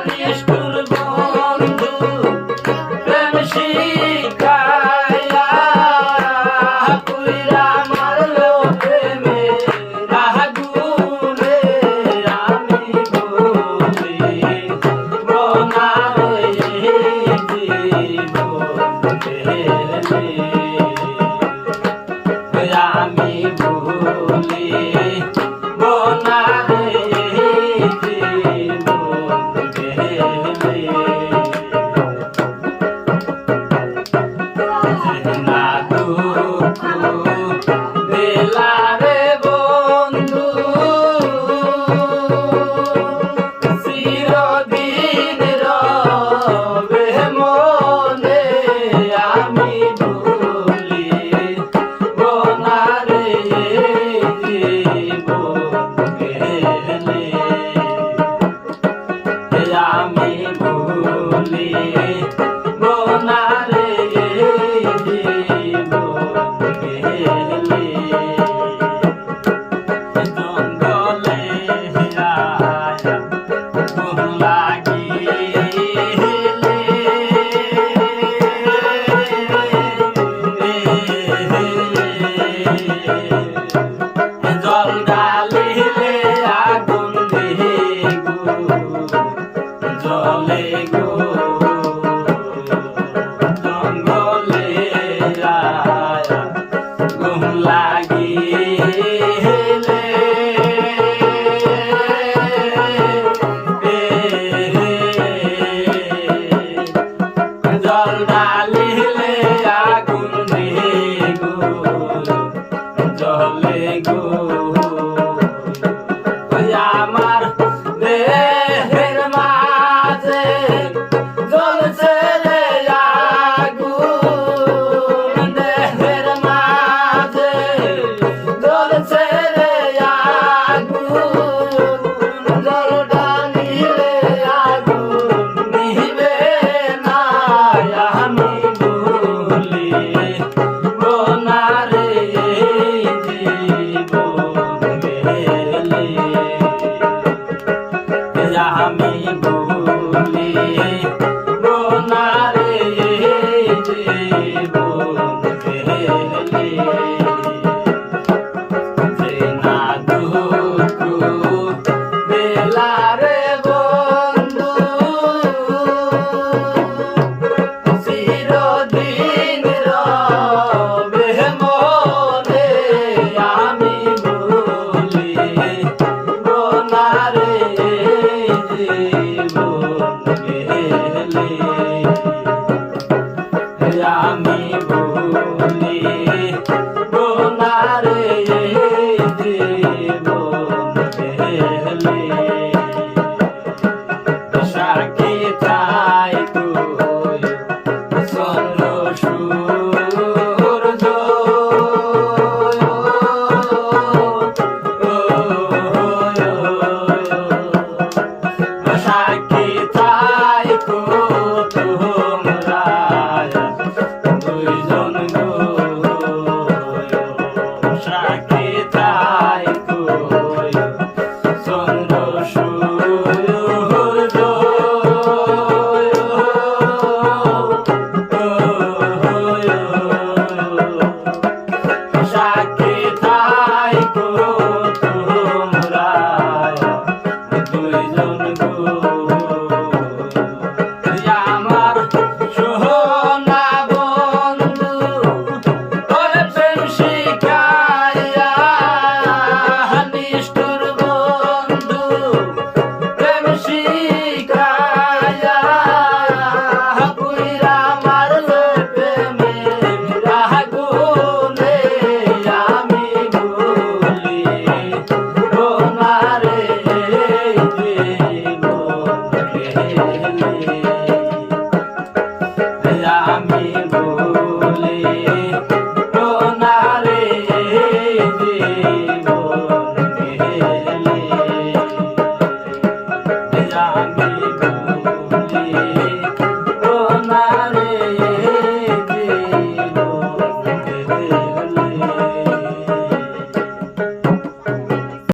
নিষ্ঠুর বন্ধু প্রেম শিখাইয়া পুইরা মারলো প্রেমে আগুনে আমি বলি বনারে আমি ভুলি বনারে না দুঃখ দিলারে বন্ধু চিরদিন রবে মনে আমি ভুলি বনারে আমি ভুলি বনারে জঙ্গলে জল ডালিলে আগুন জলে গো জঙ্গলে ঘুম লাগিলে জল ডালিলে আগুন গো জলে গো আমার দেহের মাঝে জ্বলছে রে আগুন দেহের মাঝে জ্বলছে রে আগুন জলটা নিলে আগুন নিবে না আমি ভুলি বনারে আমি ভুলি বনারে না দুঃখ দিলারে বন্ধু চিরদিন রবে মনে আমি ভুলি বনারে আমি ভুলি বনারে সাকি চাই তুই চন্দ্র সূর্য সাকি চাই তোমরা দুইজন গো সাকি চাই চন্দ্র সূর্য সাকি চাই তোমরা দুইজন গো